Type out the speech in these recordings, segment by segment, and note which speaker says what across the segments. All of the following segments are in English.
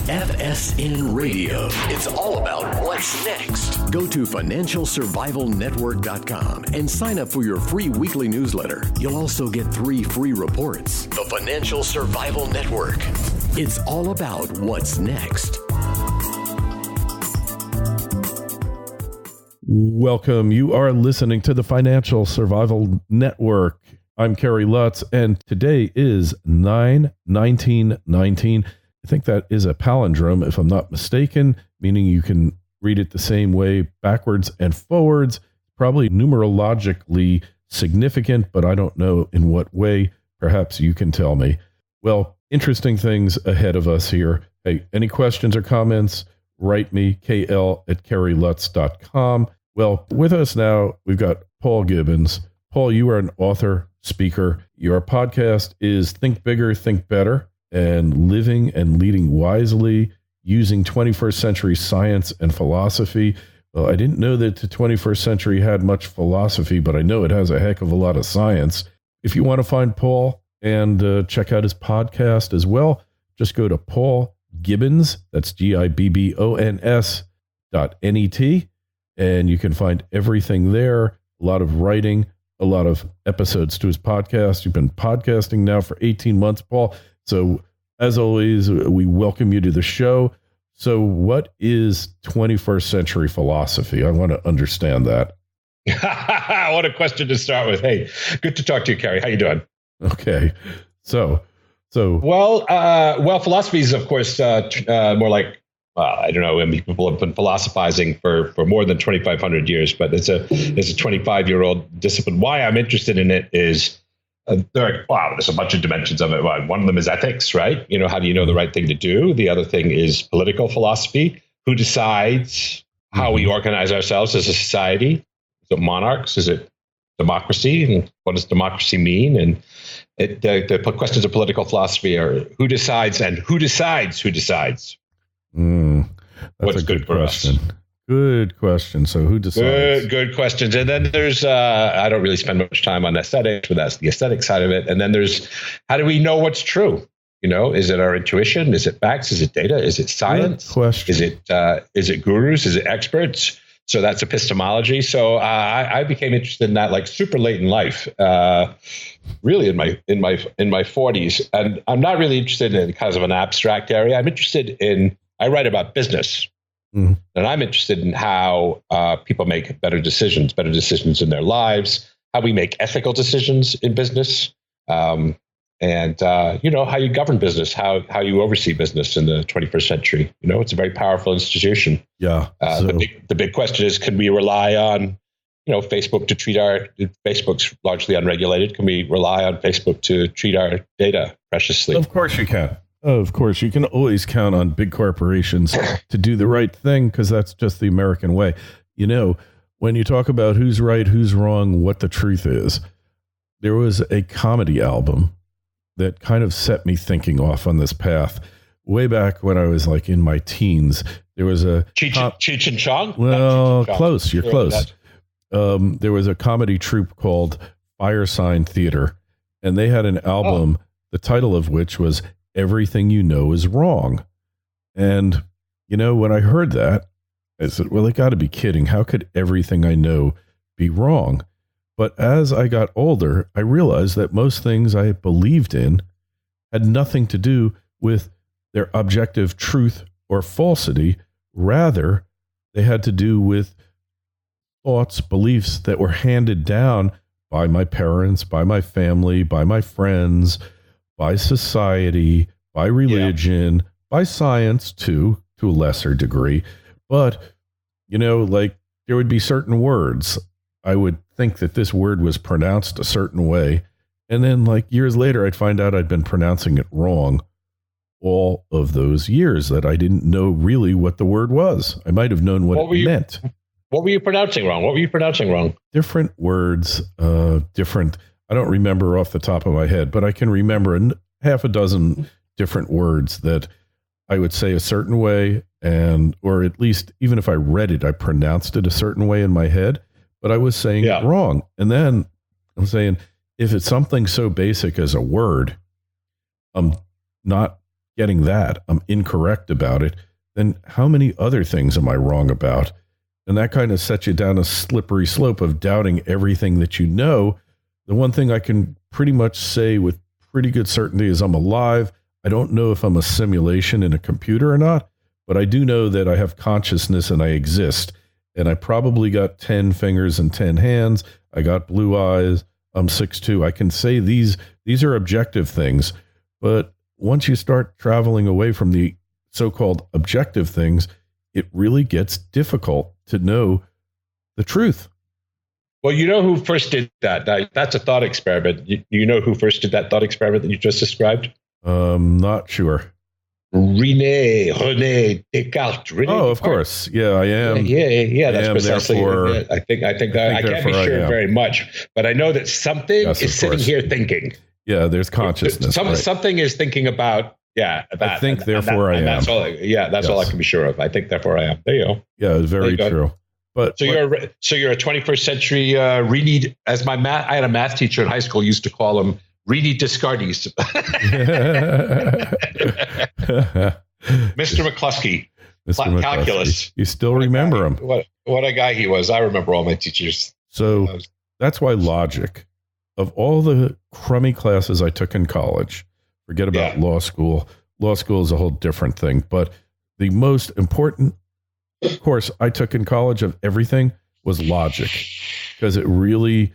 Speaker 1: FSN Radio. It's all about what's next. Go to financialsurvivalnetwork.com and sign up for your free weekly newsletter. You'll also get 3 free reports. The Financial Survival Network. It's all about what's next.
Speaker 2: Welcome. You are listening to the Financial Survival Network. I'm Kerry Lutz, and today is 9/19/19. I think that is a palindrome, if I'm not mistaken, meaning you can read it the same way backwards and forwards. Probably numerologically significant, but I don't know in what way. Perhaps you can tell me. Well, interesting things ahead of us here. Hey, any questions or comments? Write me, kl@kerrylutz.com. Well, with us now, we've got Paul Gibbons. Paul, you are an author, speaker. Your podcast is Think Bigger, Think Better, and Living and Leading Wisely using 21st century science and philosophy. Well, I didn't know that the 21st century had much philosophy, but I know it has a heck of a lot of science. If you want to find Paul and check out his podcast as well, just go to Paul Gibbons, that's GIBBONS.net, and you can find everything there, a lot of writing, a lot of episodes to his podcast. You've been podcasting now for 18 months, Paul. So as always, we welcome you to the show. So what is 21st century philosophy? I want to understand that.
Speaker 3: What a question to start with. Hey, good to talk to you, Kerry. How you doing?
Speaker 2: Okay. So
Speaker 3: well, philosophy is, of course, more like, I don't know. I mean, people have been philosophizing for more than 2,500 years, but it's a 25-year-old discipline. Why I'm interested in it is there's a bunch of dimensions of it. One of them is ethics, right? You know, how do you know the right thing to do? The other thing is political philosophy. Who decides how we organize ourselves as a society? Is it monarchs? Is it democracy? And what does democracy mean? And the questions of political philosophy are who decides and who decides who decides.
Speaker 2: That's
Speaker 3: what's
Speaker 2: a good question. Good question. So who decides?
Speaker 3: Good questions. And then there's, I don't really spend much time on aesthetics, but that's the aesthetic side of it. And then there's, how do we know what's true? You know, is it our intuition? Is it facts? Is it data? Is it science?
Speaker 2: Good question.
Speaker 3: Is it gurus? Is it experts? So that's epistemology. So I became interested in that like super late in life, really in my 40s. And I'm not really interested in kind of an abstract area. I'm interested in, I write about business. And I'm interested in how people make better decisions in their lives, how we make ethical decisions in business, and you know, how you govern business, how you oversee business in the 21st century. You know, it's a very powerful institution.
Speaker 2: Yeah.
Speaker 3: The big question is, can we rely on, you know, Facebook to treat Facebook's largely unregulated. Can we rely on Facebook to treat our data preciously?
Speaker 2: Of course you can. Of course, you can always count on big corporations to do the right thing because that's just the American way. You know, when you talk about who's right, who's wrong, what the truth is, there was a comedy album that kind of set me thinking off on this path. Way back when I was like in my teens, there was a...
Speaker 3: Cheech and Chong?
Speaker 2: Well, close. You're close. There was a comedy troupe called Fire Sign Theater, and they had an album, the title of which was Everything You Know Is Wrong. And, you know, when I heard that, I said, well, they got to be kidding. How could everything I know be wrong? But as I got older, I realized that most things I believed in had nothing to do with their objective truth or falsity. Rather, they had to do with thoughts, beliefs that were handed down by my parents, by my family, by my friends, by society, by religion, by science too, to a lesser degree. But, you know, like there would be certain words. I would think that this word was pronounced a certain way. And then like years later, I'd find out I'd been pronouncing it wrong all of those years that I didn't know really what the word was. I might have known what it meant.
Speaker 3: What were you pronouncing wrong?
Speaker 2: Different words, different. I don't remember off the top of my head, but I can remember half a dozen different words that I would say a certain way, or at least even if I read it, I pronounced it a certain way in my head, but I was saying it wrong. And then I'm saying, if it's something so basic as a word, I'm not getting that, I'm incorrect about it, then how many other things am I wrong about? And that kind of sets you down a slippery slope of doubting everything that you know. The one thing I can pretty much say with pretty good certainty is I'm alive. I don't know if I'm a simulation in a computer or not, but I do know that I have consciousness and I exist. And I probably got 10 fingers and 10 hands. I got blue eyes. I'm 6'2". I can say these are objective things. But once you start traveling away from the so-called objective things, it really gets difficult to know the truth.
Speaker 3: Well, you know who first did that? That's a thought experiment. You know who first did that thought experiment that you just described?
Speaker 2: Not sure.
Speaker 3: René Descartes.
Speaker 2: Oh, of course. Yeah, I am.
Speaker 3: Yeah. That's precisely. I think I can't be sure very much, but I know that something is sitting here thinking.
Speaker 2: Yeah, there's consciousness.
Speaker 3: Something is thinking about. Yeah, that,
Speaker 2: I think therefore I am.
Speaker 3: That's all. That's all I can be sure of. I think therefore I am. There you go.
Speaker 2: Yeah, it's very true. But
Speaker 3: you're a 21st century René. As I had a math teacher in high school used to call him René Descartes. Mr. McCluskey. Calculus.
Speaker 2: You still remember him?
Speaker 3: What a guy he was. I remember all my teachers.
Speaker 2: So that's why logic, of all the crummy classes I took in college, forget about law school. Law school is a whole different thing. But the most important course I took in college of everything was logic, because it really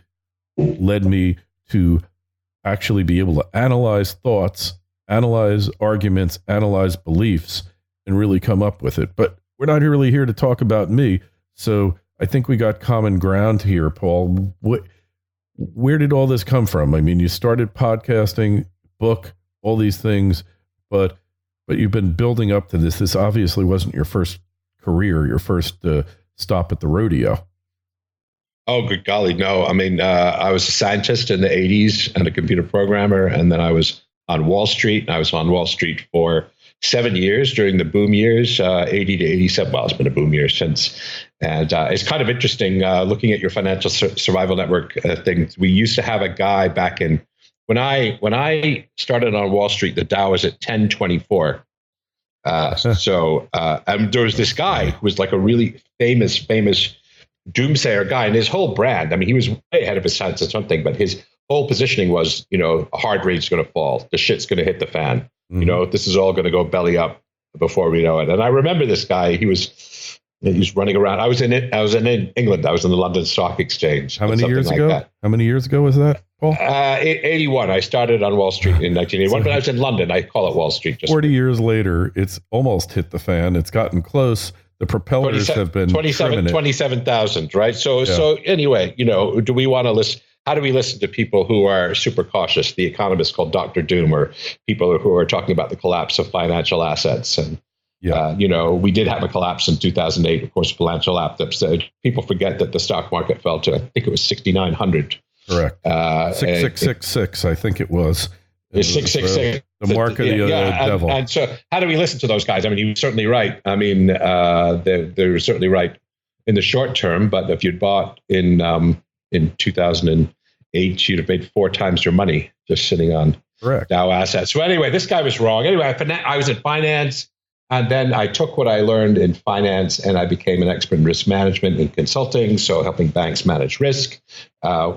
Speaker 2: led me to actually be able to analyze thoughts, analyze arguments, analyze beliefs, and really come up with it. But we're not really here to talk about me. So I think we got common ground here, Paul. Where did all this come from? I mean, you started podcasting, book, all these things, but you've been building up to this. This obviously wasn't your first career, your first stop at the rodeo.
Speaker 3: Oh, good golly, no. I mean, I was a scientist in the 80s and a computer programmer, and then I was on Wall Street. I was on Wall Street for 7 years during the boom years, 80 to 87. Well, it's been a boom year since. And it's kind of interesting looking at your financial survival network thing. We used to have a guy back in, when I started on Wall Street, the Dow was at 1024. And there was this guy who was like a really famous doomsayer guy, and his whole brand, I mean, he was way ahead of his time to something, but his whole positioning was, hard rate's going to fall. The shit's going to hit the fan. Mm-hmm. This is all going to go belly up before we know it. And I remember this guy, he was running around. I was in England. I was in the London Stock Exchange.
Speaker 2: How many years ago? How many years ago was that, Paul?
Speaker 3: 81. I started on Wall Street in 1981, but I was in London. I call it Wall Street.
Speaker 2: 40 years later, it's almost hit the fan. It's gotten close. The propellers have been
Speaker 3: 27,000, right? So anyway, do we want to listen? How do we listen to people who are super cautious? The economists called Dr. Doom, or people who are talking about the collapse of financial assets. And, we did have a collapse in 2008, of course, financial assets. People forget that the stock market fell to, I think it was 6,900.
Speaker 2: Correct. 6666, I think it was.
Speaker 3: It's 666.
Speaker 2: The mark of the devil.
Speaker 3: And so how do we listen to those guys? I mean, you're certainly right. I mean, they're certainly right in the short term, but if you'd bought in 2008, you'd have made 4 times your money just sitting on Dow assets. So anyway, this guy was wrong. Anyway, I was in finance, and then I took what I learned in finance and I became an expert in risk management and consulting, so helping banks manage risk,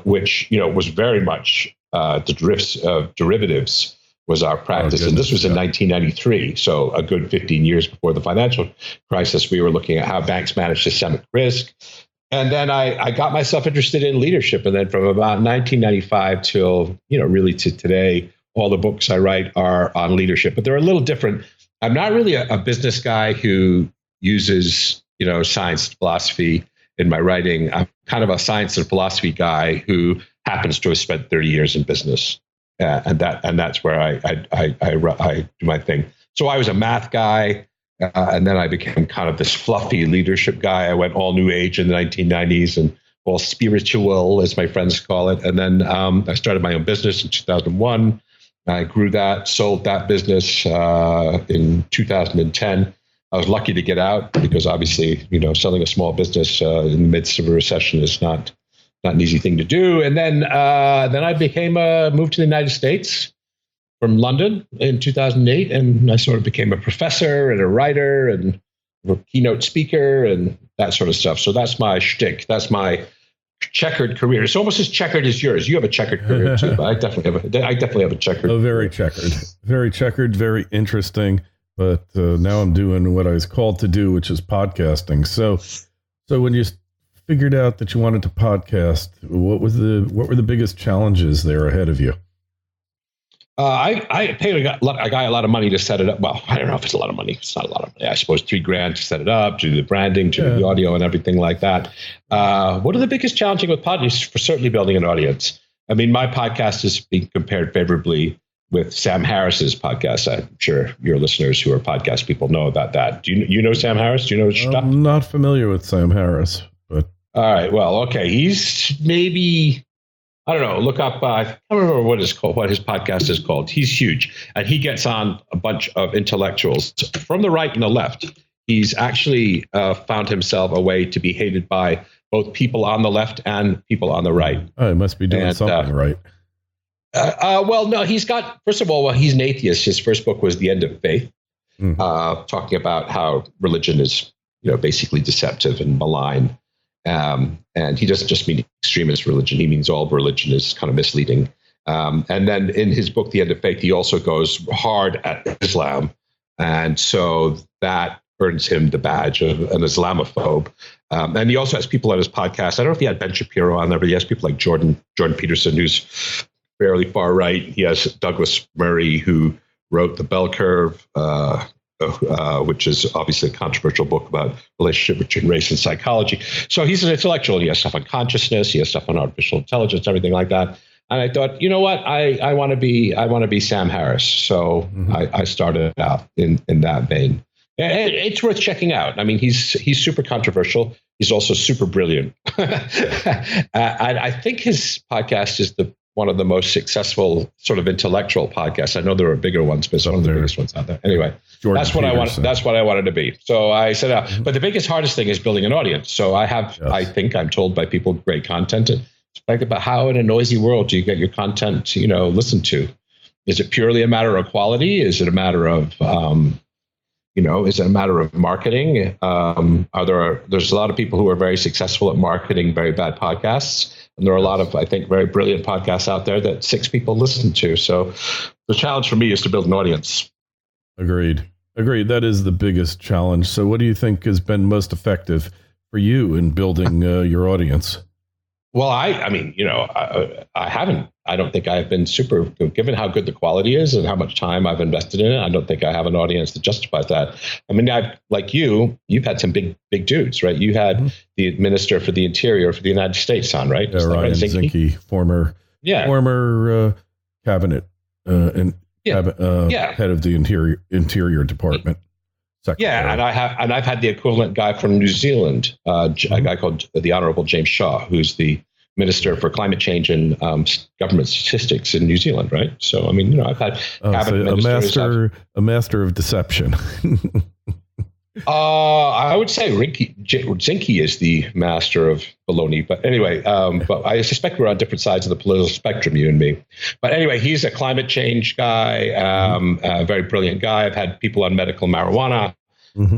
Speaker 3: which, was very much the derivatives was our practice. And this was in 1993. So a good 15 years before the financial crisis, we were looking at how banks manage systemic risk. And then I got myself interested in leadership. And then from about 1995 till, really to today, all the books I write are on leadership, but they're a little different. I'm not really a business guy who uses, science and philosophy in my writing. I'm kind of a science and philosophy guy who happens to have spent 30 years in business. And that's where I do my thing. So I was a math guy, and then I became kind of this fluffy leadership guy. I went all new age in the 1990s and all spiritual, as my friends call it. And then I started my own business in 2001. I grew that, sold that business in 2010. I was lucky to get out because obviously, selling a small business in the midst of a recession is not an easy thing to do. And then I moved to the United States from London in 2008, and I sort of became a professor and a writer and a keynote speaker and that sort of stuff. So that's my shtick. That's my checkered career. It's almost as checkered as yours. You have a checkered career too, but I definitely have a checkered.
Speaker 2: Oh, very checkered, very checkered, very interesting. But now I'm doing what I was called to do, which is podcasting. So when you figured out that you wanted to podcast, what were the biggest challenges there ahead of you?
Speaker 3: I paid a guy a lot of money to set it up. Well, I don't know if it's a lot of money. It's not a lot of money. I suppose $3,000 to set it up, to do the branding, to do the audio and everything like that. What are the biggest challenging with podcasts? For certainly building an audience. I mean, my podcast is being compared favorably with Sam Harris's podcast. I'm sure your listeners who are podcast people know about that. Do you know Sam Harris? Do you know his stuff?
Speaker 2: I'm not familiar with Sam Harris, but
Speaker 3: all right. Well, okay. He's maybe, I don't know, look up, I can't remember what his podcast is called. He's huge. And he gets on a bunch of intellectuals from the right and the left. He's actually found himself a way to be hated by both people on the left and people on the right.
Speaker 2: Oh, he must be doing something right.
Speaker 3: Well, no, he's got, first of all, he's an atheist. His first book was The End of Faith, talking about how religion is, basically deceptive and malign. And he doesn't just mean extremist religion. He means all religion is kind of misleading. And then in his book, The End of Faith, he also goes hard at Islam. And so that earns him the badge of an Islamophobe. And he also has people on his podcast. I don't know if he had Ben Shapiro on there, but he has people like Jordan Peterson, who's fairly far right. He has Douglas Murray, who wrote The Bell Curve, which is obviously a controversial book about relationship between race and psychology. So he's an intellectual. He has stuff on consciousness. He has stuff on artificial intelligence, everything like that. And I thought, you know what, I want to be Sam Harris. So I started out in that vein. It's worth checking out. I mean, he's super controversial. He's also super brilliant. I think his podcast is one of the most successful sort of intellectual podcasts. I know there are bigger ones, but it's one of the biggest ones out there. Anyway, that's what I wanted to be. So I set out. But the biggest, hardest thing is building an audience. So I have, I think I'm told by people, great content. Think about how in a noisy world do you get your content, listened to? Is it purely a matter of quality? Is it a matter of, is it a matter of marketing? There's a lot of people who are very successful at marketing very bad podcasts. And there are a lot of, I think, very brilliant podcasts out there that 6 people listen to. So the challenge for me is to build an audience. Agreed.
Speaker 2: That is the biggest challenge. So what do you think has been most effective for you in building your audience?
Speaker 3: Well, I don't think I've been super, given how good the quality is and how much time I've invested in it. I don't think I have an audience that justifies that. I mean, you've had some big dudes, right? You had the Minister for the Interior for the United States on, right?
Speaker 2: Yeah, Ryan Zinke, former cabinet head of the Interior Department. Secretary.
Speaker 3: Yeah, and I've had the equivalent guy from New Zealand, a guy called the Honorable James Shaw, who's the Minister for Climate Change and Government Statistics in New Zealand, right? So I mean, I've had
Speaker 2: a master of deception.
Speaker 3: I would say Zinke is the master of baloney, but anyway, but I suspect we're on different sides of the political spectrum, you and me. But anyway, he's a climate change guy, a very brilliant guy. I've had people on medical marijuana,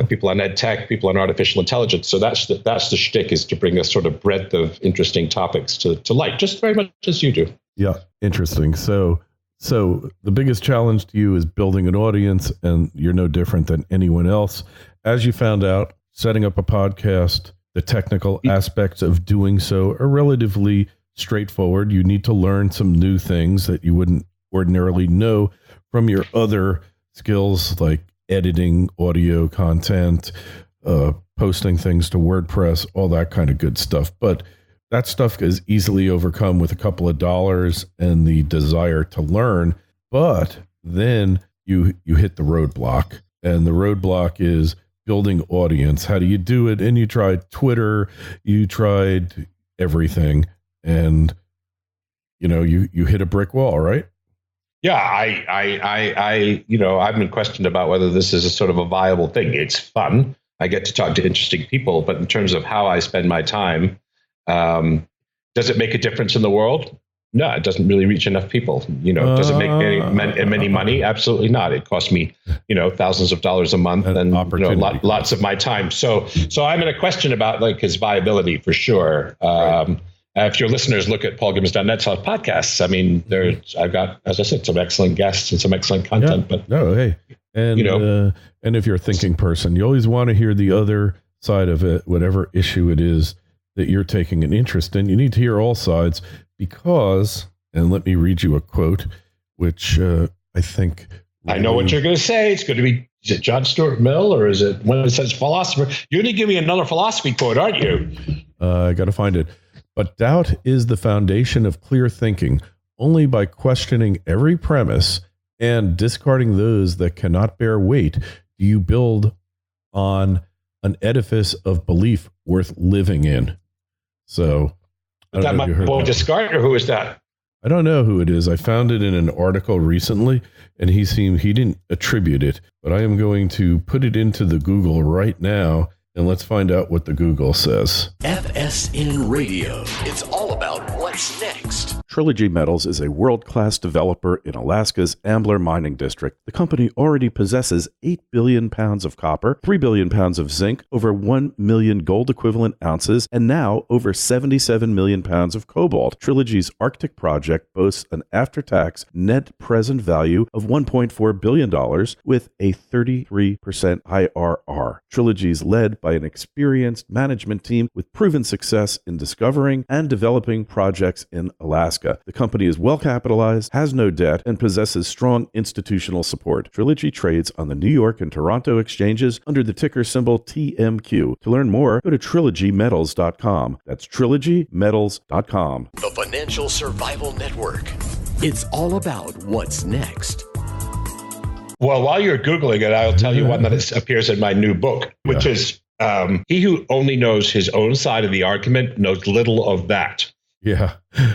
Speaker 3: people on ed tech, people on artificial intelligence. So that's the shtick, is to bring a sort of breadth of interesting topics to light, just very much as you do.
Speaker 2: Yeah, interesting. So the biggest challenge to you is building an audience, and you're no different than anyone else. As you found out, setting up a podcast, the technical aspects of doing so are relatively straightforward. You need to learn some new things that you wouldn't ordinarily know from your other skills, like editing audio content, posting things to WordPress, all that kind of good stuff. But that stuff is easily overcome with a couple of dollars and the desire to learn. But then you hit the roadblock, and the roadblock is building audience. How do you do it? And you tried Twitter, you tried everything, and you hit a brick wall, right?
Speaker 3: Yeah, I've been questioned about whether this is a sort of a viable thing. It's fun. I get to talk to interesting people, but in terms of how I spend my time, does it make a difference in the world? no, it doesn't really reach enough people. Does it make any money? Absolutely not. It costs me, thousands of dollars a month and lots of my time. So I'm in a question about like his viability for sure. Right. If your listeners look at paulgibbons.net podcasts, I mean, I've got, as I said, some excellent guests and some excellent content.
Speaker 2: Yeah. But no, hey, and and if you're a thinking person, you always want to hear the other side of it, whatever issue it is that you're taking an interest in. You need to hear all sides because, and let me read you a quote, which I think
Speaker 3: I know what you're going to say. It's going to be, is it John Stuart Mill or is it when it says philosopher? You're going to give me another philosophy quote, aren't you?
Speaker 2: I got to find it. But doubt is the foundation of clear thinking. Only by questioning every premise and discarding those that cannot bear weight do you build on an edifice of belief worth living in. So,
Speaker 3: is that my Paul Discard, or who is that?
Speaker 2: I don't know who it is. I found it in an article recently, and he didn't attribute it, but I am going to put it into the Google right now. And let's find out what the Google says.
Speaker 1: FSN Radio. It's all about what's next.
Speaker 2: Trilogy Metals is a world-class developer in Alaska's Ambler mining district. The company already possesses 8 billion pounds of copper, 3 billion pounds of zinc, over 1 million gold equivalent ounces, and now over 77 million pounds of cobalt. Trilogy's Arctic project boasts an after-tax net present value of $1.4 billion with a 33% IRR. Trilogy's led by an experienced management team with proven success in discovering and developing projects in Alaska. The company is well capitalized, has no debt, and possesses strong institutional support. Trilogy trades on the New York and Toronto exchanges under the ticker symbol TMQ. To learn more, go to trilogymetals.com. That's trilogymetals.com.
Speaker 1: The Financial Survival Network. It's all about what's next.
Speaker 3: Well, while you're Googling it, I'll tell you one that appears in my new book, which is he who only knows his own side of the argument knows little of that.
Speaker 2: Yeah,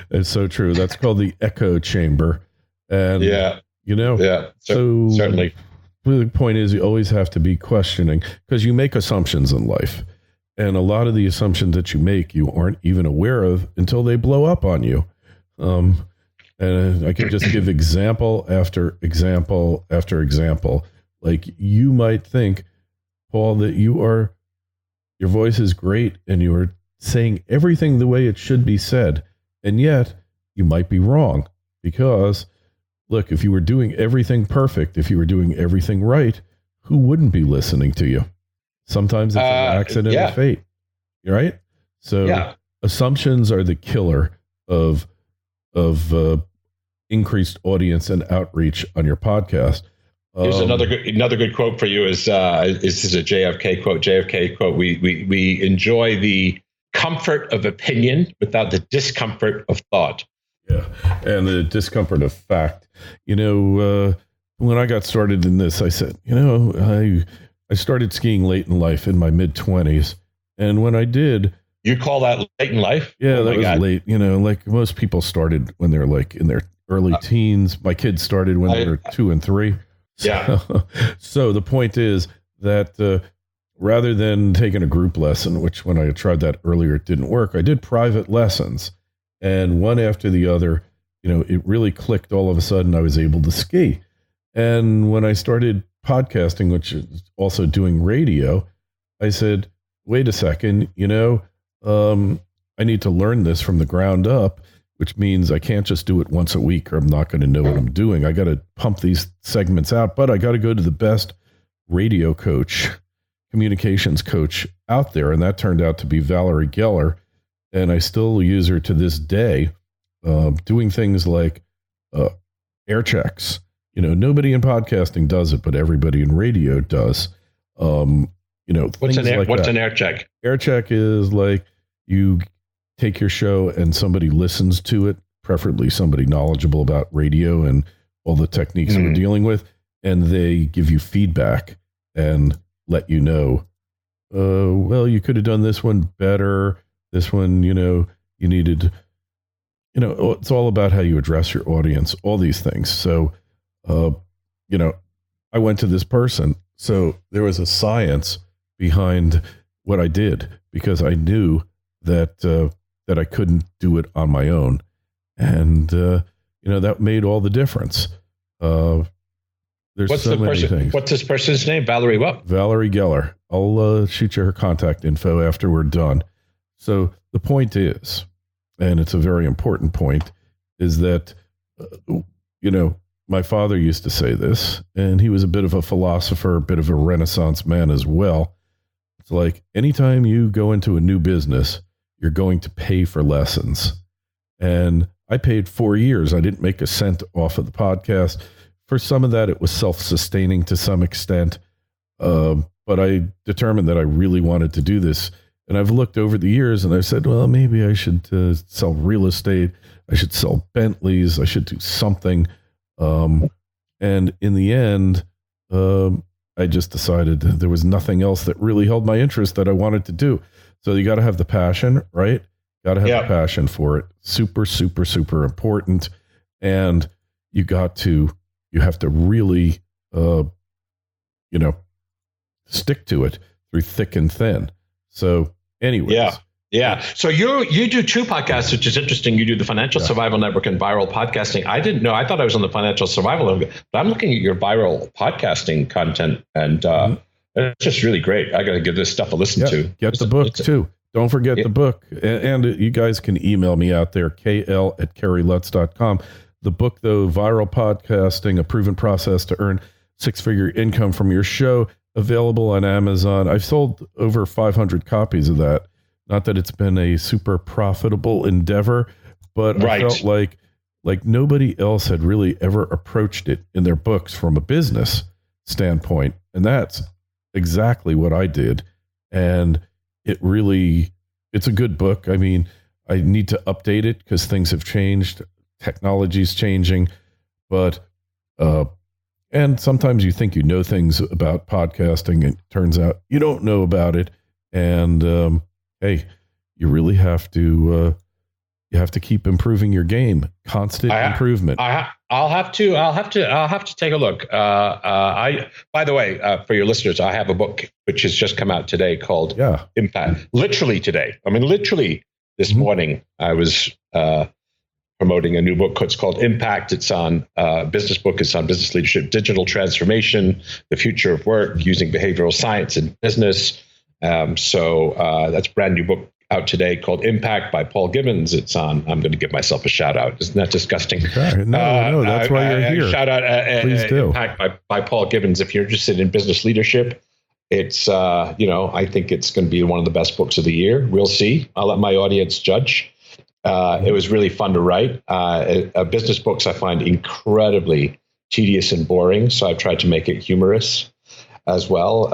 Speaker 2: it's so true. That's called the echo chamber. And,
Speaker 3: certainly.
Speaker 2: The point is you always have to be questioning because you make assumptions in life. And a lot of the assumptions that you make, you aren't even aware of until they blow up on you. And I can just give example after example after example. Like you might think, Paul, that your voice is great and you are saying everything the way it should be said. And yet you might be wrong because, look, if you were doing everything perfect, if you were doing everything right, who wouldn't be listening to you? Sometimes it's an accident of fate, right? So assumptions are the killer of increased audience and outreach on your podcast.
Speaker 3: Here's another good quote for you. This is a JFK quote. JFK quote: "We enjoy the comfort of opinion without the discomfort of thought."
Speaker 2: Yeah, and the discomfort of fact. When I got started in this, I said, I started skiing late in life in my mid-20s, and when I did,
Speaker 3: you call that late in life?
Speaker 2: Yeah, that was late. Like most people started when they're like in their early teens. My kids started when they were 2 and 3. So the point is that rather than taking a group lesson, which when I tried that earlier, it didn't work, I did private lessons. And one after the other, it really clicked all of a sudden. I was able to ski. And when I started podcasting, which is also doing radio, I said, wait a second, I need to learn this from the ground up, which means I can't just do it once a week or I'm not going to know what I'm doing. I got to pump these segments out, but I got to go to the best radio coach, communications coach out there. And that turned out to be Valerie Geller. And I still use her to this day, doing things like air checks. Nobody in podcasting does it, but everybody in radio does.
Speaker 3: What's an air check?
Speaker 2: Air check is like you take your show and somebody listens to it, preferably somebody knowledgeable about radio and all the techniques we're dealing with, and they give you feedback and let you know, well, you could have done this one better. This one, you needed, it's all about how you address your audience, all these things. So, I went to this person. So there was a science behind what I did because I knew that I couldn't do it on my own. And, that made all the difference. There's
Speaker 3: What's
Speaker 2: so many things.
Speaker 3: What's this person's name? Valerie what?
Speaker 2: Valerie Geller. I'll shoot you her contact info after we're done. So the point is, and it's a very important point, is that, my father used to say this, and he was a bit of a philosopher, a bit of a Renaissance man as well. It's like anytime you go into a new business, you're going to pay for lessons. And I paid 4 years. I didn't make a cent off of the podcast. For some of that, it was self-sustaining to some extent. But I determined that I really wanted to do this. And I've looked over the years and I've said, well, maybe I should sell real estate. I should sell Bentleys. I should do something. And in the end, I just decided there was nothing else that really held my interest that I wanted to do. So you got to have the passion, right? Got to have the passion for it. Super, super, super important. And you have to really, stick to it through thick and thin. So anyways.
Speaker 3: Yeah. So you do two podcasts, which is interesting. You do the Financial Survival Network and Viral Podcasting. I didn't know. I thought I was on the Financial Survival Network, but I'm looking at your viral podcasting content, and it's just really great. I got to give this stuff a listen to.
Speaker 2: Get the book too. Don't forget the book. And you guys can email me out there, kl@kerrylutz.com. The book, though, Viral Podcasting, A Proven Process to Earn Six-Figure Income from Your Show, available on Amazon. I've sold over 500 copies of that. Not that it's been a super profitable endeavor, but I felt like nobody else had really ever approached it in their books from a business standpoint. And that's exactly what I did. And it's a good book. I mean, I need to update it because things have changed. Technology's changing, but, and sometimes you think you know things about podcasting, and it turns out you don't know about it. And, hey, you really have to keep improving your game. Constant improvement.
Speaker 3: I'll have to take a look. By the way, for your listeners, I have a book which has just come out today called Impact. Literally today. I mean, literally this morning, I was promoting a new book. It's called Impact. It's on business book. It's on business leadership, digital transformation, the future of work, using behavioral science in business. So that's a brand new book out today called Impact by Paul Gibbons. It's on. I'm going to give myself a shout out. Isn't that disgusting?
Speaker 2: Okay. No, that's why you're here.
Speaker 3: Shout out
Speaker 2: Please do.
Speaker 3: Impact by Paul Gibbons. If you're interested in business leadership, it's I think it's going to be one of the best books of the year. We'll see. I'll let my audience judge. It was really fun to write. Business books I find incredibly tedious and boring, so I've tried to make it humorous as well.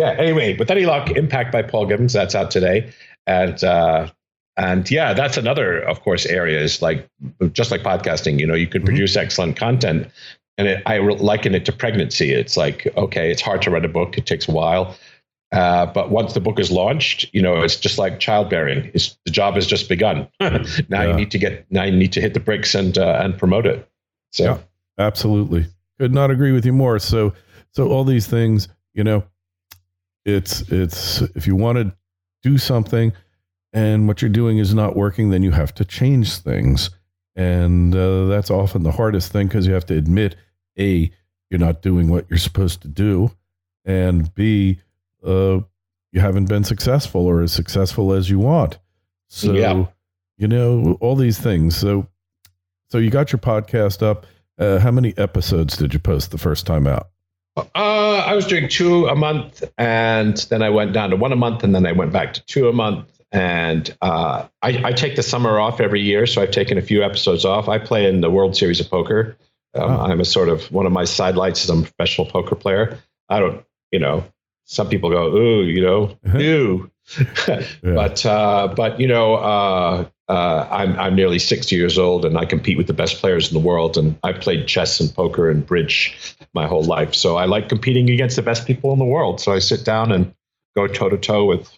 Speaker 3: Anyway, with any luck, Impact by Paul Gibbons, that's out today. And that's another, of course, area is just like podcasting, you can produce excellent content. And I liken it to pregnancy. It's like, okay, it's hard to write a book. It takes a while. But once the book is launched, it's just like childbearing. The job has just begun. You need to hit the bricks and promote it. So
Speaker 2: yeah, absolutely. Could not agree with you more. So all these things, it's if you want to do something and what you're doing is not working, then you have to change things. And that's often the hardest thing because you have to admit, A, you're not doing what you're supposed to do. And B, you haven't been successful or as successful as you want. So, all these things. So you got your podcast up. How many episodes did you post the first time out?
Speaker 3: I was doing 2 a month, and then I went down to 1 a month, and then I went back to 2 a month. And I take the summer off every year, so I've taken a few episodes off. I play in the World Series of Poker. I'm a sort of, one of my sidelights is I'm a professional poker player. I don't, some people go, ooh, ew. But I'm nearly 60 years old, and I compete with the best players in the world. And I played chess and poker and bridge my whole life. So I like competing against the best people in the world. So I sit down and go toe to toe with,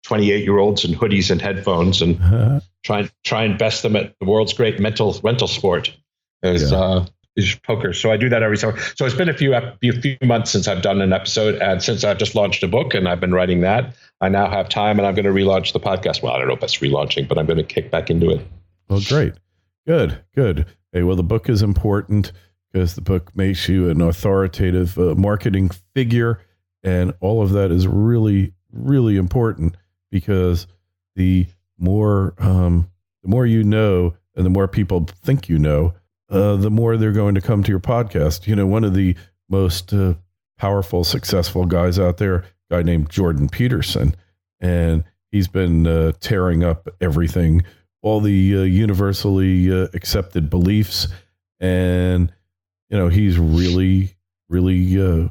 Speaker 3: 28-year-olds in hoodies and headphones and try and best them at the world's great mental sport is poker. So I do that every summer. So it's been a few months since I've done an episode, and since I've just launched a book and I've been writing that, I now have time, and I'm going to relaunch the podcast. Well, I don't know if that's relaunching, but I'm going to kick back into it.
Speaker 2: Well, great. Good. Hey, well, the book is important because the book makes you an authoritative marketing figure. And all of that is really, really important because the more you know, and the more people think you know, the more they're going to come to your podcast. One of the most powerful, successful guys out there, a guy named Jordan Peterson, and he's been tearing up everything, all the universally accepted beliefs, and he's really, really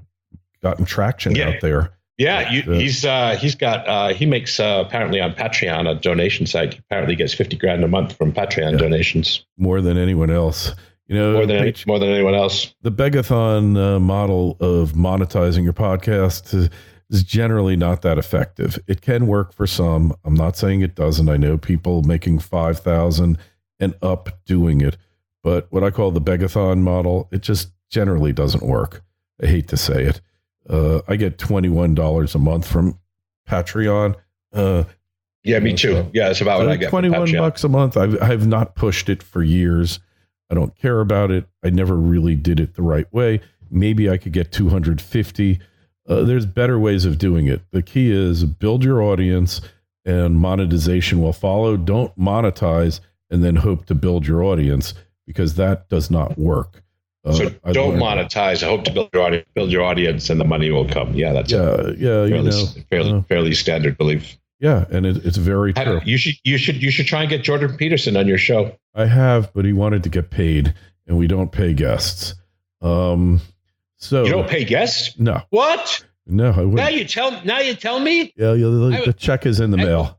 Speaker 2: gotten traction out there.
Speaker 3: Yeah, he makes apparently on Patreon, a donation site. He apparently gets $50,000 a month from Patreon donations,
Speaker 2: more than anyone else.
Speaker 3: More than anyone else.
Speaker 2: The Begathon model of monetizing your podcast is generally not that effective. It can work for some. I'm not saying it doesn't. I know people making $5,000 and up doing it, but what I call the Begathon model, it just generally doesn't work. I hate to say it. I get $21 a month from Patreon.
Speaker 3: Yeah, me too. Yeah, it's about what I get.
Speaker 2: $21 a month. I've not pushed it for years. I don't care about it. I never really did it the right way. Maybe I could get 250. There's better ways of doing it. The key is build your audience, and monetization will follow. Don't monetize and then hope to build your audience, because that does not work.
Speaker 3: So don't monetize. I hope to build your audience, and the money will come. Yeah, that's fairly standard belief.
Speaker 2: Yeah, and it's very true.
Speaker 3: You should try and get Jordan Peterson on your show.
Speaker 2: I have, but he wanted to get paid, and we don't pay guests. So
Speaker 3: you don't pay guests?
Speaker 2: No.
Speaker 3: What?
Speaker 2: No, I wouldn't.
Speaker 3: Now you tell me?
Speaker 2: Yeah, the check is in the mail.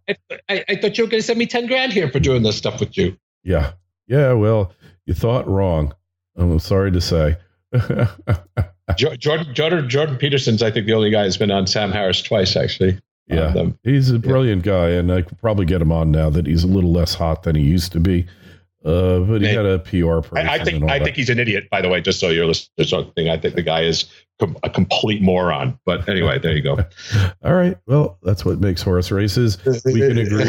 Speaker 3: I thought you were going to send me $10,000 here for doing this stuff with you.
Speaker 2: Yeah. Well, you thought wrong. I'm sorry to say.
Speaker 3: Jordan Peterson's, I think, the only guy who's been on Sam Harris twice, actually.
Speaker 2: Yeah, he's a brilliant guy, and I could probably get him on now that he's a little less hot than he used to be. But he had a PR person.
Speaker 3: I think he's an idiot, by the way, just so you're listening to something. I think the guy is a complete moron. But anyway, there you go.
Speaker 2: All right. Well, that's what makes horse races. We can agree.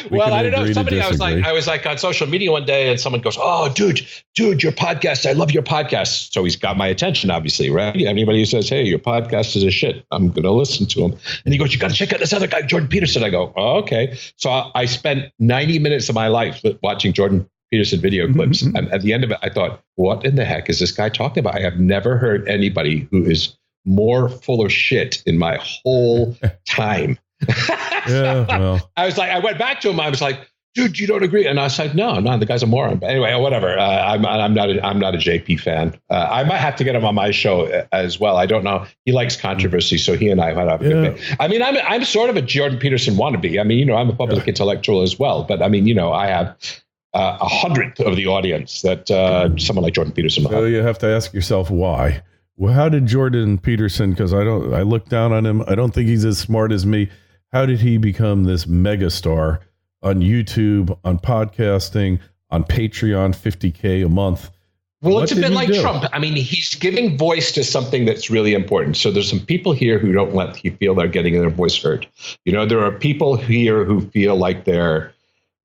Speaker 3: Well, I don't know. Somebody, I was like on social media one day, and someone goes, "Oh, dude, your podcast. I love your podcast." So he's got my attention, obviously, right? Anybody who says, "Hey, your podcast is a shit," I'm going to listen to him. And he goes, "You got to check out this other guy, Jordan Peterson." I go, "Oh, okay." So I spent 90 minutes of my life watching Jordan Peterson video clips. And at the end of it, I thought, what in the heck is this guy talking about? I have never heard anybody who is more full of shit in my whole time. I went back to him. I was like, dude, you don't agree? And I was like, no, the guy's a moron. But anyway, whatever. I'm not a JP fan. I might have to get him on my show as well. I don't know. He likes controversy, so he and I might have a good day. I mean, I'm sort of a Jordan Peterson wannabe. I mean, I'm a public intellectual as well. But I mean, I have 100th of the audience that someone like Jordan Peterson will have.
Speaker 2: So you have to ask yourself why. Well, how did Jordan Peterson, because I look down on him, I don't think he's as smart as me. How did he become this megastar on YouTube, on podcasting, on Patreon, $50K a month?
Speaker 3: Well, it's a bit like Trump. I mean, he's giving voice to something that's really important. So there's some people here who don't feel they're getting their voice heard. There are people here who feel like they're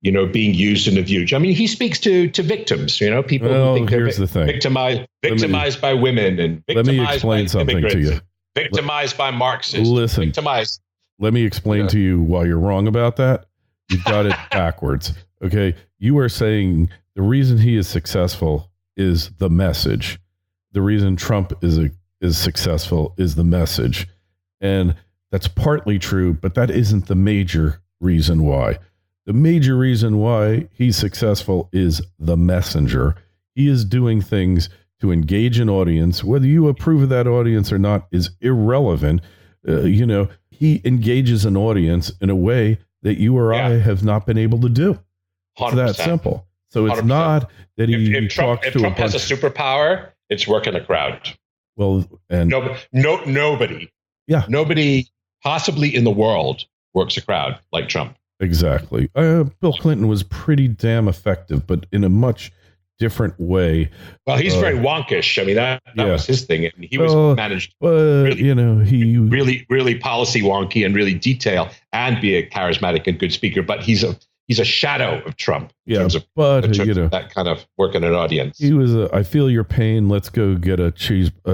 Speaker 3: being used and abused. I mean, he speaks to victims, people who think they're victimized by women and victimized by immigrants, victimized by Marxists.
Speaker 2: Listen, let me explain to you why you're wrong about that. You've got it backwards. Okay. You are saying the reason he is successful is the message. The reason Trump is successful is the message. And that's partly true, but that isn't the major reason why. The major reason why he's successful is the messenger. He is doing things to engage an audience. Whether you approve of that audience or not is irrelevant. He engages an audience in a way that you or I have not been able to do. 100%. It's that simple. So it's 100%. Not that he talks to a bunch. If Trump
Speaker 3: has a superpower, it's working a crowd.
Speaker 2: Well, and
Speaker 3: nobody. Yeah. Nobody possibly in the world works a crowd like Trump.
Speaker 2: Exactly. Bill Clinton was pretty damn effective, but in a much different way.
Speaker 3: Well, he's very wonkish. I mean, that was his thing. And he was managed really policy wonky and really detail and be a charismatic and good speaker. But he's he's a shadow of Trump. In terms of,
Speaker 2: but
Speaker 3: that kind of work in an audience.
Speaker 2: He was I feel your pain. Let's go get a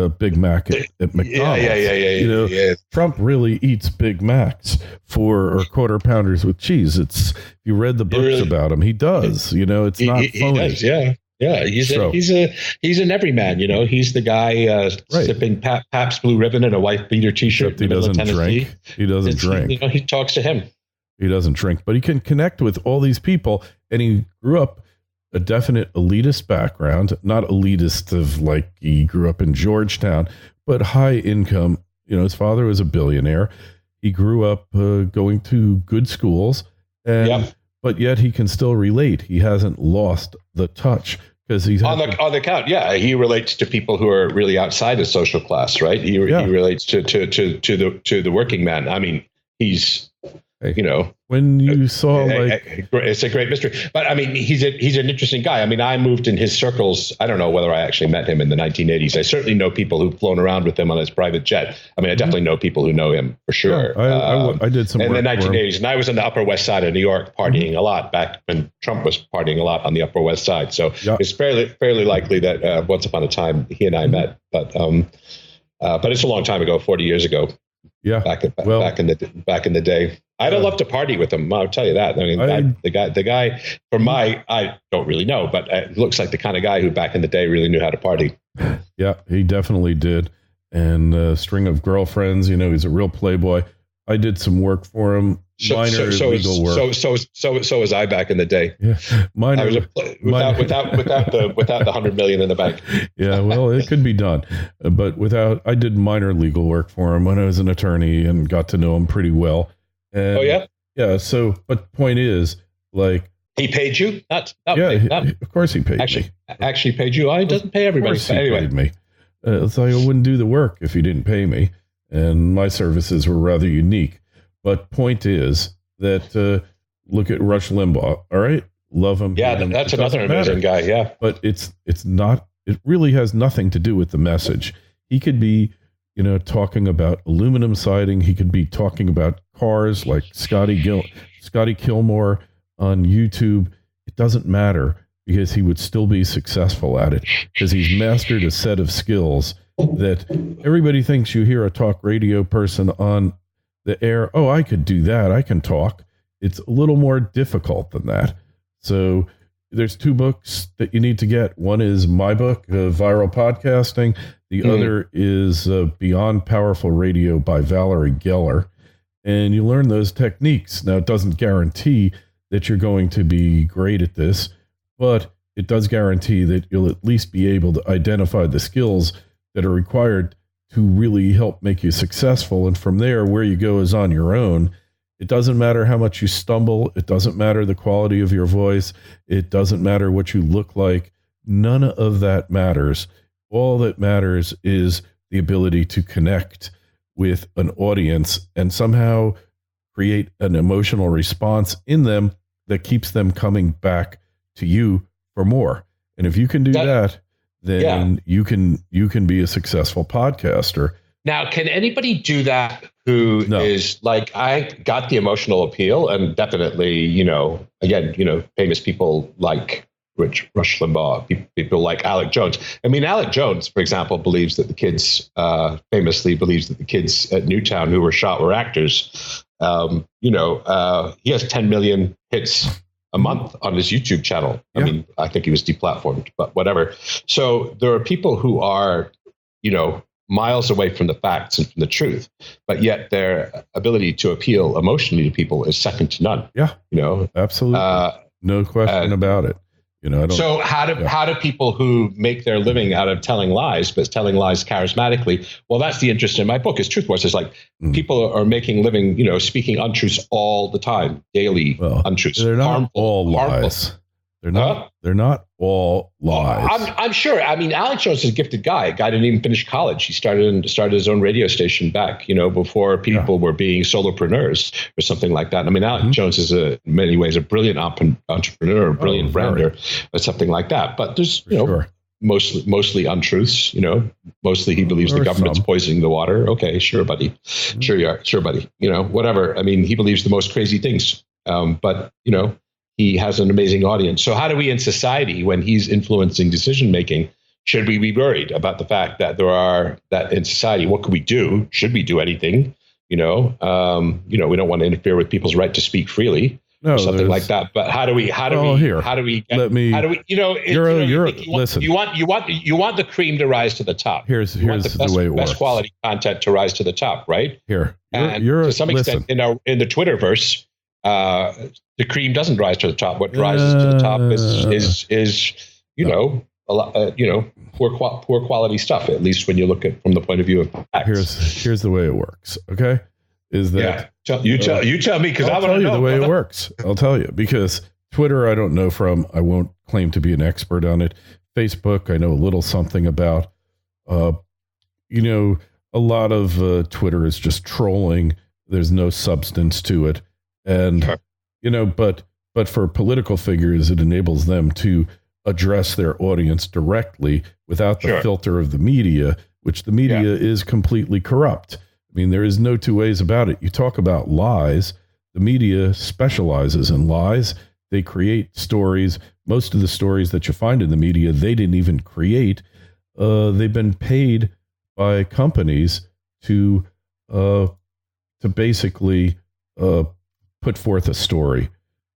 Speaker 2: Big Mac at McDonald's.
Speaker 3: Yeah.
Speaker 2: Trump really eats Big Macs or quarter pounders with cheese. If you read the books about him, he does. It's not phony.
Speaker 3: He does, yeah. Yeah, he's an everyman. He's the guy sipping Pabst Blue Ribbon and a white beater T-shirt.
Speaker 2: Except he doesn't drink. He doesn't drink.
Speaker 3: He talks to him.
Speaker 2: He doesn't drink, but he can connect with all these people. And he grew up a definite elitist background, not elitist of like he grew up in Georgetown, but high income. His father was a billionaire. He grew up going to good schools, but yet he can still relate. He hasn't lost the touch because he's
Speaker 3: on the count. Yeah, he relates to people who are really outside of social class, right? He relates to the working man. I mean, he's.
Speaker 2: When you saw
Speaker 3: it's a great mystery, but I mean, he's an interesting guy. I mean, I moved in his circles. I don't know whether I actually met him in the 1980s. I certainly know people who've flown around with him on his private jet. I mean, I definitely know people who know him for sure.
Speaker 2: Yeah, I did some
Speaker 3: in
Speaker 2: work
Speaker 3: the 1980s, and I was on the Upper West Side of New York partying a lot back when Trump was partying a lot on the Upper West Side. So it's fairly likely that once upon a time he and I met, but it's a long time ago, 40 years ago.
Speaker 2: Yeah,
Speaker 3: back in the day. I'd have loved to party with him. I'll tell you that. I mean, the guy I don't really know, but it looks like the kind of guy who back in the day really knew how to party.
Speaker 2: Yeah, he definitely did. And a string of girlfriends. He's a real playboy. I did some work for him. Legal work. So was I back in the day. Yeah,
Speaker 3: without the $100 million in the bank.
Speaker 2: Yeah, well, it could be done, but I did minor legal work for him when I was an attorney and got to know him pretty well. And, yeah. So, but point is, like,
Speaker 3: he paid you? Of
Speaker 2: course he paid me.
Speaker 3: Actually paid you. He doesn't pay everybody.
Speaker 2: He paid me. So I wouldn't do the work if he didn't pay me, and my services were rather unique. But point is that look at Rush Limbaugh. All right, love him.
Speaker 3: Yeah, that's another amazing guy. Yeah,
Speaker 2: but it's not. It really has nothing to do with the message. He could be, talking about aluminum siding. He could be talking about cars like Scotty Kilmore on YouTube. It doesn't matter because he would still be successful at it because he's mastered a set of skills that everybody thinks you hear a talk radio person on the air. Oh, I could do that. I can talk. It's a little more difficult than that. So there's 2 books that you need to get. One is my book, Viral Podcasting. The other is Beyond Powerful Radio by Valerie Geller. And you learn those techniques. Now, it doesn't guarantee that you're going to be great at this, but it does guarantee that you'll at least be able to identify the skills that are required to really help make you successful. And from there, where you go is on your own. It doesn't matter how much you stumble. It doesn't matter the quality of your voice. It doesn't matter what you look like. None of that matters. All that matters is the ability to connect with an audience and somehow create an emotional response in them that keeps them coming back to you for more. And if you can do that, then you can be a successful podcaster.
Speaker 3: Now, can anybody do that who is like, I got the emotional appeal, and definitely, famous people like Rush Limbaugh, people like Alec Jones. I mean, Alec Jones, for example, famously believes that the kids at Newtown who were shot were actors. He has 10 million hits a month on his YouTube channel. I mean, I think he was deplatformed, but whatever. So there are people who are, miles away from the facts and from the truth, but yet their ability to appeal emotionally to people is second to none.
Speaker 2: Yeah. Absolutely. No question about it.
Speaker 3: So how do people who make their living out of telling lies, but telling lies charismatically? Well, that's the interest in my book is Truth Wars. It's like people are making living, speaking untruths all the time, daily untruths.
Speaker 2: They're not all lies. They're not all lies.
Speaker 3: I'm sure. I mean, Alex Jones is a gifted guy. A guy didn't even finish college. He started his own radio station back, before people were being solopreneurs or something like that. I mean, Alex Jones is in many ways a brilliant entrepreneur, a brilliant brander, or something like that. But there's mostly untruths. Mostly he believes the government's poisoning the water. Okay, sure, buddy. Sure you are. Sure, buddy. Whatever. I mean, he believes the most crazy things. But he has an amazing audience. So how do we in society, when he's influencing decision making, should we be worried about the fact that that in society, what could we do? Should we do anything? We don't want to interfere with people's right to speak freely. Or something like that. But how do we listen. You want the cream to rise to the top.
Speaker 2: Here's the way it works.
Speaker 3: Best quality content to rise to the top, right?
Speaker 2: You're
Speaker 3: to some extent in the Twitterverse, the cream doesn't rise to the top. What rises to the top is poor quality stuff, at least when you look at from the point of view of facts.
Speaker 2: Here's the way it works, okay? Is that
Speaker 3: you tell me, because I want to know.
Speaker 2: I'll tell you the way it works. I'll tell you, because Twitter I don't know from. I won't claim to be an expert on it. Facebook I know a little something about. A lot of Twitter is just trolling. There's no substance to it, and but for political figures, it enables them to address their audience directly without the filter of the media, which the media is completely corrupt. I mean, there is no two ways about it. You talk about lies. The media specializes in lies. They create stories. Most of the stories that you find in the media, they didn't even create. They've been paid by companies to basically put forth a story.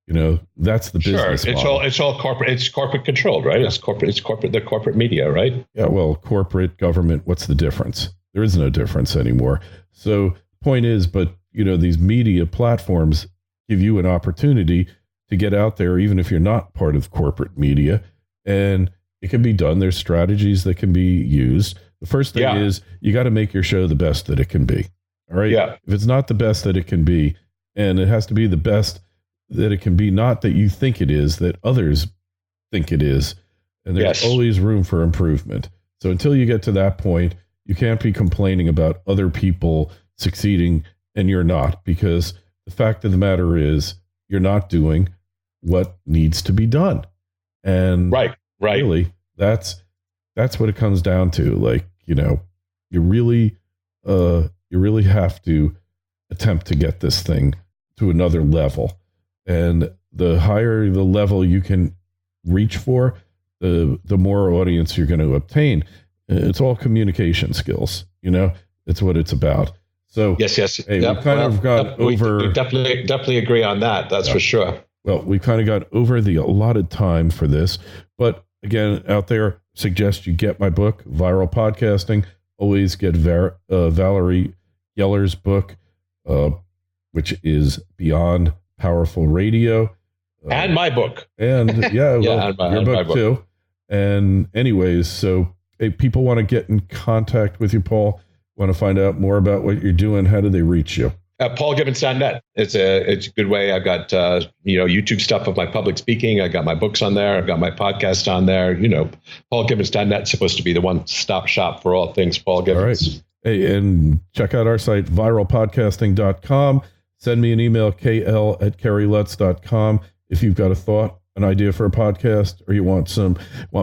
Speaker 2: That's the business model.
Speaker 3: It's all corporate. It's corporate controlled, right? It's corporate. The corporate media, right?
Speaker 2: Yeah. Well, corporate, government. What's the difference? There is no difference anymore. So point is, but these media platforms give you an opportunity to get out there, even if you're not part of corporate media, and it can be done. There's strategies that can be used. The first thing is you got to make your show the best that it can be. All right.
Speaker 3: Yeah.
Speaker 2: If it's not the best that it can be, and it has to be the best that it can be, not that you think it is, that others think it is. And there's always room for improvement. So until you get to that point, you can't be complaining about other people succeeding and you're not, because the fact of the matter is you're not doing what needs to be done. And really, that's what it comes down to. Like, you really have to attempt to get this thing to another level. And the higher the level you can reach for, the more audience you're going to obtain. It's all communication skills, it's what it's about. So
Speaker 3: yes.
Speaker 2: Hey, we kind of got over.
Speaker 3: We definitely agree on that. That's for sure.
Speaker 2: Well, we kind of got over the allotted time for this, but again, out there, suggest you get my book, Viral Podcasting. Always get Valerie Yeller's book, which is Beyond Powerful Radio,
Speaker 3: and my book,
Speaker 2: and your book too. And anyways, so if people want to get in contact with you, Paul, want to find out more about what you're doing, how do they reach you? PaulGibbons.net. It's a good way. I've got YouTube stuff of my public speaking. I got my books on there. I've got my podcast on there. PaulGibbons.net is supposed to be the one-stop shop for all things Paul Gibbons. All right. Hey, and check out our site, viralpodcasting.com. Send me an email, kl@kerrylutz.com. If you've got a thought, an idea for a podcast, or you want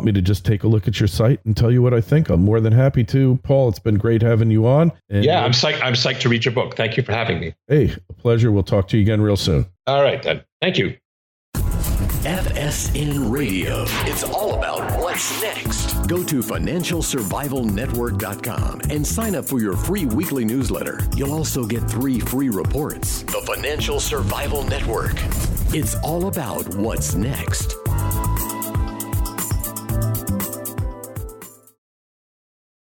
Speaker 2: me to just take a look at your site and tell you what I think, I'm more than happy to. Paul, it's been great having you on. And I'm psyched to read your book. Thank you for having me. Hey, a pleasure. We'll talk to you again real soon. All right, then. Thank you.
Speaker 1: FSN Radio. It's all about what's next. Go to financialsurvivalnetwork.com and sign up for your free weekly newsletter. You'll also get 3 free reports. The Financial Survival Network. It's all about what's next.